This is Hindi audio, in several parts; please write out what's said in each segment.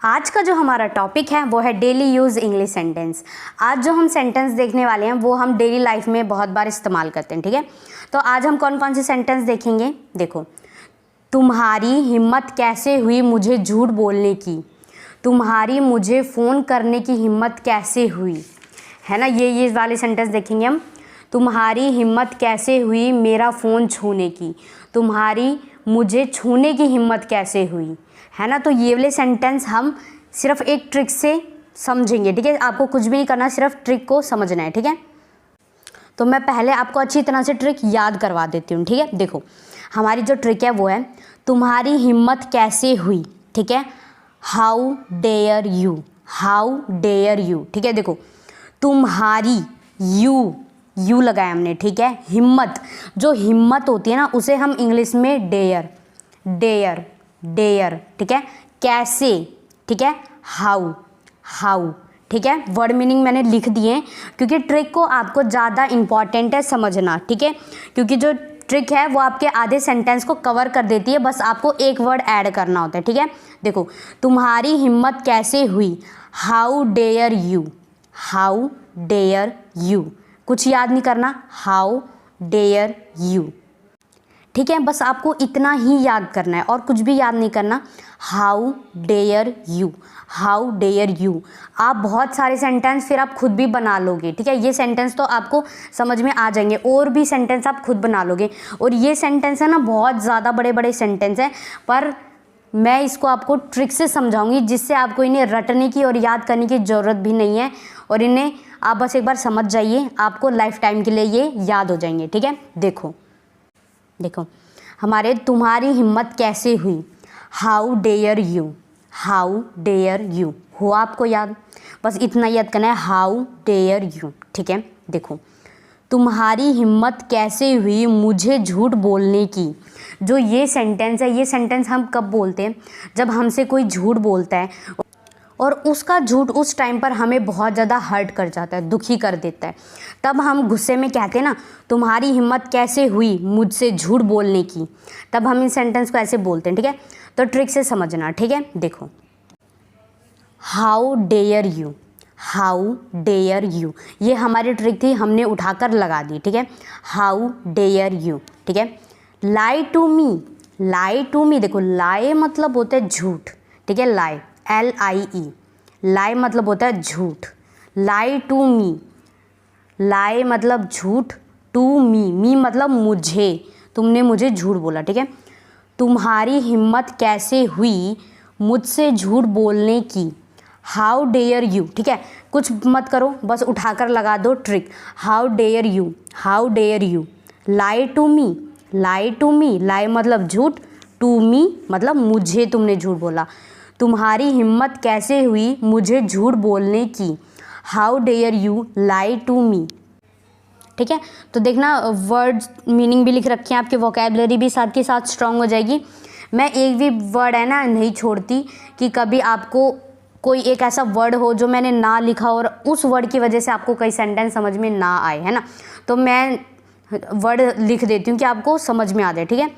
आज का जो हमारा टॉपिक है वो है डेली यूज़ इंग्लिश सेंटेंस। आज जो हम सेंटेंस देखने वाले हैं वो हम डेली लाइफ में बहुत बार इस्तेमाल करते हैं, ठीक है। तो आज हम कौन कौन से सेंटेंस देखेंगे, देखो। तुम्हारी हिम्मत कैसे हुई मुझे झूठ बोलने की, तुम्हारी मुझे फ़ोन करने की हिम्मत कैसे हुई, है ना। ये वाले सेंटेंस देखेंगे हम। तुम्हारी हिम्मत कैसे हुई मेरा फ़ोन छूने की, तुम्हारी मुझे छूने की हिम्मत कैसे हुई, है ना। तो ये वाले सेंटेंस हम सिर्फ एक ट्रिक से समझेंगे, ठीक है। आपको कुछ भी नहीं करना, सिर्फ ट्रिक को समझना है, ठीक है। तो मैं पहले आपको अच्छी तरह से ट्रिक याद करवा देती हूँ, ठीक है। देखो, हमारी जो ट्रिक है वो है तुम्हारी हिम्मत कैसे हुई, ठीक है। How dare you, how dare you, ठीक है। देखो, तुम्हारी, यू लगाया हमने, ठीक है। हिम्मत, जो हिम्मत होती है ना उसे हम इंग्लिश में डेयर, ठीक है। कैसे, ठीक है। हाउ, ठीक है। वर्ड मीनिंग मैंने लिख दिए क्योंकि ट्रिक को आपको ज़्यादा इम्पॉर्टेंट है समझना, ठीक है। क्योंकि जो ट्रिक है वो आपके आधे सेंटेंस को कवर कर देती है, बस आपको एक वर्ड ऐड करना होता है, ठीक है। देखो, तुम्हारी हिम्मत कैसे हुई, हाउ डेयर यू, कुछ याद नहीं करना, हाउ डेयर यू, ठीक है। बस आपको इतना ही याद करना है और कुछ भी याद नहीं करना। हाउ डेयर यू, आप बहुत सारे सेंटेंस फिर आप खुद भी बना लोगे, ठीक है। ये सेंटेंस तो आपको समझ में आ जाएंगे, और भी सेंटेंस आप खुद बना लोगे। और ये सेंटेंस है ना बहुत ज़्यादा बड़े बड़े सेंटेंस हैं, पर मैं इसको आपको ट्रिक से समझाऊंगी जिससे आपको इन्हें रटने की और याद करने की ज़रूरत भी नहीं है, और इन्हें आप बस एक बार समझ जाइए, आपको लाइफ टाइम के लिए ये याद हो जाएंगे, ठीक है। देखो हमारे तुम्हारी हिम्मत कैसे हुई, हाउ डेयर यू, हुआ आपको याद, बस इतना याद करना है, हाउ डेयर यू, ठीक है। देखो, तुम्हारी हिम्मत कैसे हुई मुझे झूठ बोलने की, जो ये सेंटेंस है, ये सेंटेंस हम कब बोलते हैं, जब हमसे कोई झूठ बोलता है और उसका झूठ उस टाइम पर हमें बहुत ज़्यादा हर्ट कर जाता है, दुखी कर देता है, तब हम गुस्से में कहते हैं ना, तुम्हारी हिम्मत कैसे हुई मुझसे झूठ बोलने की, तब हम इन सेंटेंस को ऐसे बोलते हैं, ठीक है। तो ट्रिक से समझना, ठीक है। देखो, हाउ डेयर यू, ये हमारी ट्रिक थी, हमने उठाकर लगा दी, ठीक है। हाउ डेयर यू, ठीक है। लाई टू मी, देखो लाई मतलब होता है झूठ, ठीक है। लाई, LIE, लाई मतलब होता है झूठ। लाई टू मी, लाई मतलब झूठ, टू मी मतलब मुझे, तुमने मुझे झूठ बोला, ठीक है। तुम्हारी हिम्मत कैसे हुई मुझसे झूठ बोलने की, हाउ डेयर यू, ठीक है। कुछ मत करो, बस उठाकर लगा दो trick, how dare you. Lie to me, lie मतलब झूठ, टू मी मतलब मुझे तुमने झूठ बोला। तुम्हारी हिम्मत कैसे हुई मुझे झूठ बोलने की, how dare you lie to me, ठीक है। तो देखना, वर्ड मीनिंग भी लिख रखे हैं, आपकी वोकैबुलरी भी साथ के साथ स्ट्रांग हो जाएगी। मैं एक भी वर्ड है ना नहीं छोड़ती कि कभी आपको कोई एक ऐसा वर्ड हो जो मैंने ना लिखा और उस वर्ड की वजह से आपको कई सेंटेंस समझ में ना आए, है ना। तो मैं वर्ड लिख देती हूँ कि आपको समझ में आ जाए, ठीक है।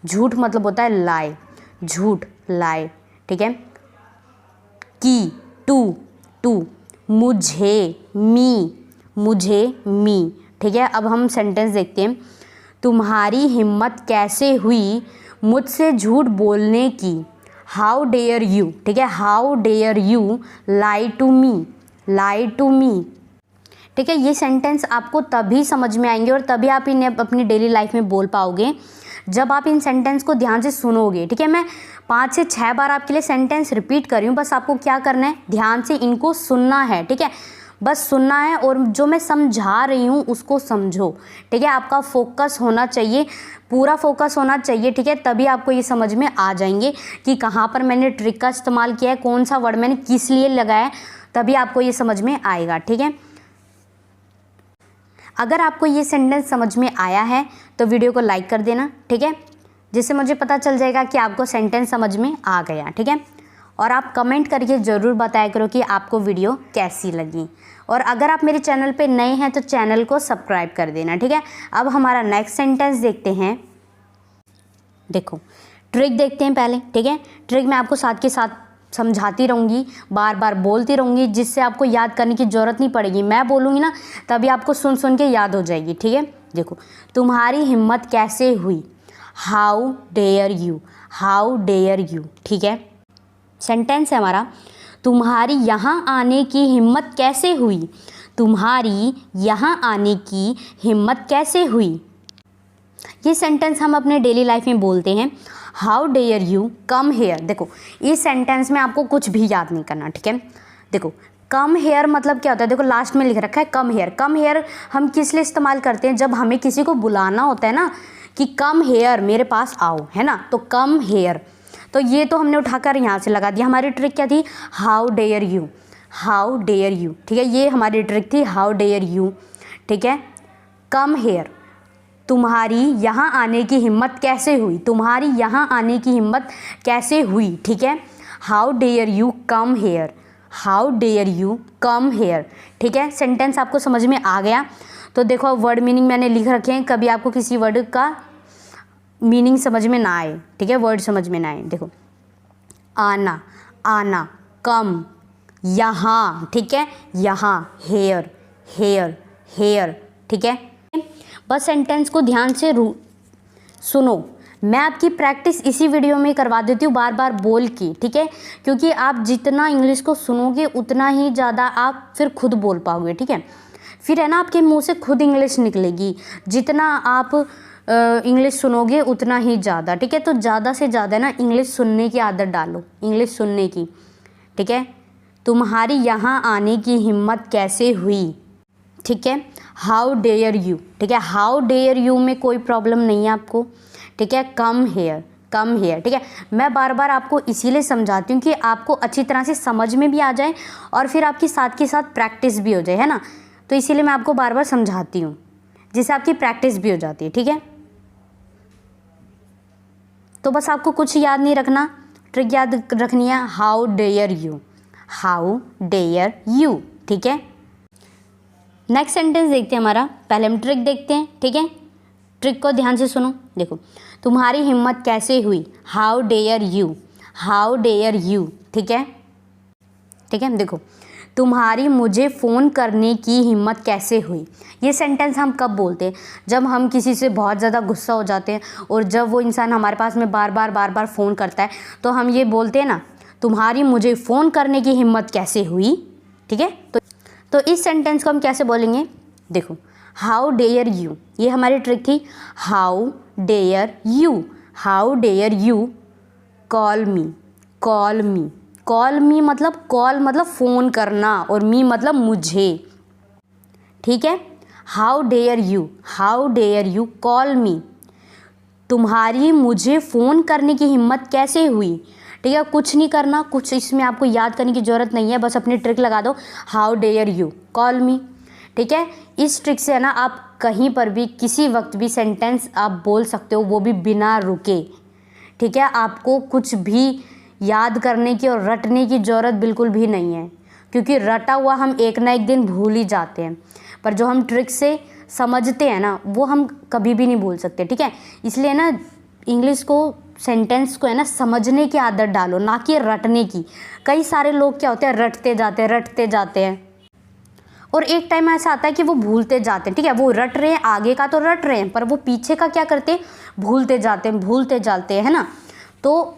झूठ मतलब होता है लाई, लाई, ठीक है। की, टू, मुझे, मी, ठीक है। अब हम सेंटेंस देखते हैं। तुम्हारी हिम्मत कैसे हुई मुझसे झूठ बोलने की, हाउ डेयर यू, ठीक है। How dare you lie to me, ठीक है। ये सेंटेंस आपको तभी समझ में आएंगे और तभी आप इन्हें अपनी डेली लाइफ में बोल पाओगे जब आप इन सेंटेंस को ध्यान से सुनोगे, ठीक है। मैं 5 से 6 बार आपके लिए सेंटेंस रिपीट कर रही हूँ, बस आपको क्या करना है, ध्यान से इनको सुनना है, ठीक है। बस सुनना है और जो मैं समझा रही हूँ उसको समझो, ठीक है। आपका फोकस होना चाहिए, पूरा फोकस होना चाहिए, ठीक है। तभी आपको ये समझ में आ जाएंगे कि कहाँ पर मैंने ट्रिक का इस्तेमाल किया है, कौन सा वर्ड मैंने किस लिए लगाया है, तभी आपको ये समझ में आएगा, ठीक है। अगर आपको ये सेंटेंस समझ में आया है तो वीडियो को लाइक कर देना, ठीक है, जिससे मुझे पता चल जाएगा कि आपको सेंटेंस समझ में आ गया, ठीक है। और आप कमेंट करके ज़रूर बताया करो कि आपको वीडियो कैसी लगी। और अगर आप मेरे चैनल पे नए हैं तो चैनल को सब्सक्राइब कर देना, ठीक है। अब हमारा नेक्स्ट सेंटेंस देखते हैं। देखो, ट्रिक देखते हैं पहले, ठीक है। ट्रिक मैं आपको साथ के साथ समझाती रहूँगी, बार बार बोलती रहूँगी, जिससे आपको याद करने की ज़रूरत नहीं पड़ेगी। मैं बोलूँगी ना तभी आपको सुन सुन के याद हो जाएगी, ठीक है। देखो, तुम्हारी हिम्मत कैसे हुई, how dare you, how dare you, ठीक है। सेंटेंस है हमारा, तुम्हारी यहाँ आने की हिम्मत कैसे हुई, तुम्हारी यहाँ आने की हिम्मत कैसे हुई। ये सेंटेंस हम अपने डेली लाइफ में बोलते हैं, how dare you come here. देखो, इस सेंटेंस में आपको कुछ भी याद नहीं करना, ठीक है। देखो, कम हेयर मतलब क्या होता है, देखो लास्ट में लिख रखा है कम हेयर। कम हेयर हम किस लिए इस्तेमाल करते हैं, जब हमें किसी को बुलाना होता है ना कि कम हेयर मेरे पास आओ, है ना, तो कम हेयर। तो ये तो हमने उठाकर यहाँ से लगा दिया। हमारी ट्रिक क्या थी, how dare you, how dare you, ठीक है। ये हमारी ट्रिक थी, हाउ डेयर यू, ठीक है। कम हेयर, तुम्हारी यहाँ आने की हिम्मत कैसे हुई, तुम्हारी यहाँ आने की हिम्मत कैसे हुई, ठीक है। How dare you come here, how dare you come here, ठीक है। सेंटेंस आपको समझ में आ गया। तो देखो, वर्ड मीनिंग मैंने लिख रखे हैं, कभी आपको किसी वर्ड का मीनिंग समझ में ना आए, ठीक है, वर्ड समझ में ना आए। देखो, आना, आना, कम, यहाँ, ठीक है, यहाँ, हेयर, हेयर, हेयर, ठीक है। बस सेंटेंस को ध्यान से सुनो। मैं आपकी प्रैक्टिस इसी वीडियो में करवा देती हूँ, बार बार बोल के, ठीक है, क्योंकि आप जितना इंग्लिश को सुनोगे उतना ही ज़्यादा आप फिर खुद बोल पाओगे, ठीक है। फिर है ना, आपके मुंह से खुद इंग्लिश निकलेगी। जितना आप इंग्लिश सुनोगे उतना ही ज़्यादा, ठीक है। तो ज़्यादा से ज़्यादा ना इंग्लिश सुनने की आदत डालो, इंग्लिश सुनने की, ठीक है। तुम्हारी यहाँ आने की हिम्मत कैसे हुई, ठीक है। हाउ डेयर यू, ठीक है। हाउ डेयर यू में कोई प्रॉब्लम नहीं है आपको, ठीक है। कम हेयर, कम हेयर, ठीक है। मैं बार बार आपको इसीलिए समझाती हूँ कि आपको अच्छी तरह से समझ में भी आ जाए और फिर आपकी साथ के साथ प्रैक्टिस भी हो जाए, है ना। तो इसीलिए मैं आपको बार बार समझाती हूँ, जिससे आपकी प्रैक्टिस भी हो जाती है, ठीक है। तो बस आपको कुछ याद नहीं रखना, ट्रिक याद रखनी है, how dare you, how dare you, ठीक है। नेक्स्ट सेंटेंस देखते हैं हमारा। पहले हम ट्रिक देखते हैं, ठीक है। ट्रिक को ध्यान से सुनो। देखो, तुम्हारी हिम्मत कैसे हुई, how dare you, how dare you, ठीक है, ठीक है। देखो, तुम्हारी मुझे फ़ोन करने की हिम्मत कैसे हुई। ये सेंटेंस हम कब बोलते हैं, जब हम किसी से बहुत ज़्यादा गुस्सा हो जाते हैं और जब वो इंसान हमारे पास में बार बार फ़ोन करता है, तो हम ये बोलते हैं ना, तुम्हारी मुझे फ़ोन करने की हिम्मत कैसे हुई, ठीक है। तो इस सेंटेंस को हम कैसे बोलेंगे, देखो, हाउ डेयर यू, ये हमारी ट्रिक थी। How dare you, how dare you call me, call me, call me मतलब कॉल मतलब फ़ोन करना और मी मतलब मुझे, ठीक है। How dare you, how dare you call me, तुम्हारी मुझे फ़ोन करने की हिम्मत कैसे हुई, ठीक है। कुछ नहीं करना, कुछ इसमें आपको याद करने की ज़रूरत नहीं है, बस अपनी ट्रिक लगा दो, how dare you call me, ठीक है। इस ट्रिक से है ना, आप कहीं पर भी किसी वक्त भी सेंटेंस आप बोल सकते हो, वो भी बिना रुके, ठीक है। आपको कुछ भी याद करने की और रटने की ज़रूरत बिल्कुल भी नहीं है, क्योंकि रटा हुआ हम एक ना एक दिन भूल ही जाते हैं, पर जो हम ट्रिक से समझते हैं ना, वो हम कभी भी नहीं भूल सकते, ठीक है। इसलिए ना, इंग्लिश को, सेंटेंस को है ना, समझने की आदत डालो, ना कि रटने की। कई सारे लोग क्या होते हैं, रटते जाते हैं और एक टाइम ऐसा आता है कि वो भूलते जाते हैं, ठीक है। वो रट रहे हैं, आगे का तो रट रहे हैं, पर वो पीछे का क्या करते हैं, भूलते जाते हैं, है ना। तो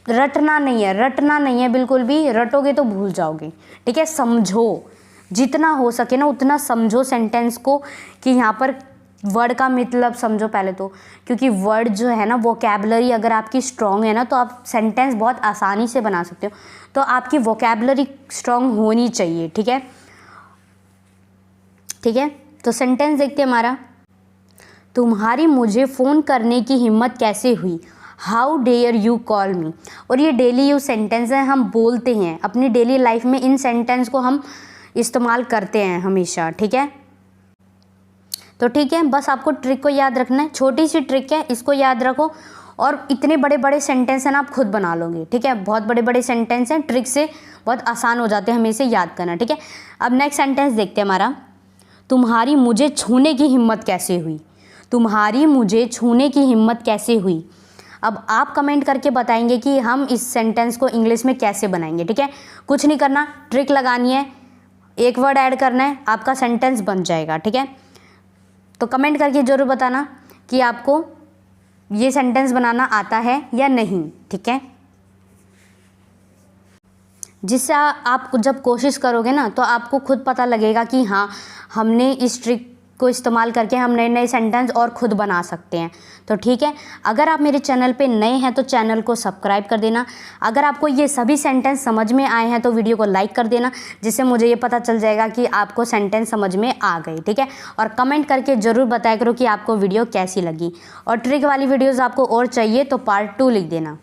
रटना नहीं है बिल्कुल भी, रटोगे तो भूल जाओगे, ठीक है। समझो, जितना हो सके ना उतना समझो सेंटेंस को, कि यहाँ पर वर्ड का मतलब समझो पहले तो, क्योंकि वर्ड जो है ना, वोकैबुलरी अगर आपकी स्ट्रॉन्ग है ना, तो आप सेंटेंस बहुत आसानी से बना सकते हो। तो आपकी वोकैबुलरी स्ट्रॉन्ग होनी चाहिए, ठीक है, ठीक है। तो सेंटेंस देखते हैं हमारा, तुम्हारी मुझे फ़ोन करने की हिम्मत कैसे हुई, how dare you call me. और ये डेली यूज सेंटेंस है, हम बोलते हैं अपनी डेली लाइफ में, इन सेंटेंस को हम इस्तेमाल करते हैं हमेशा, ठीक है। तो ठीक है, बस आपको ट्रिक को याद रखना है, छोटी सी ट्रिक है, इसको याद रखो और इतने बड़े बड़े सेंटेंस हैं ना, आप खुद बना लोगे, ठीक है। बहुत बड़े बड़े सेंटेंस हैं, ट्रिक से बहुत आसान हो जाते हैं हमें इसे याद करना, ठीक है। अब नेक्स्ट सेंटेंस देखते हैं हमारा, तुम्हारी मुझे छूने की हिम्मत कैसे हुई, तुम्हारी मुझे छूने की हिम्मत कैसे हुई। अब आप कमेंट करके बताएंगे कि हम इस सेंटेंस को इंग्लिश में कैसे बनाएंगे, ठीक है। कुछ नहीं करना, ट्रिक लगानी है, एक वर्ड ऐड करना है, आपका सेंटेंस बन जाएगा, ठीक है। तो कमेंट करके ज़रूर बताना कि आपको ये सेंटेंस बनाना आता है या नहीं, ठीक है। जिससे आप जब कोशिश करोगे ना तो आपको खुद पता लगेगा कि हाँ, हमने इस ट्रिक को इस्तेमाल करके हम नए नए सेंटेंस और ख़ुद बना सकते हैं। तो ठीक है, अगर आप मेरे चैनल पे नए हैं तो चैनल को सब्सक्राइब कर देना। अगर आपको ये सभी सेंटेंस समझ में आए हैं तो वीडियो को लाइक कर देना, जिससे मुझे ये पता चल जाएगा कि आपको सेंटेंस समझ में आ गई, ठीक है। और कमेंट करके ज़रूर बताया करो कि आपको वीडियो कैसी लगी, और ट्रिक वाली वीडियोज़ आपको और चाहिए तो पार्ट 2 लिख देना।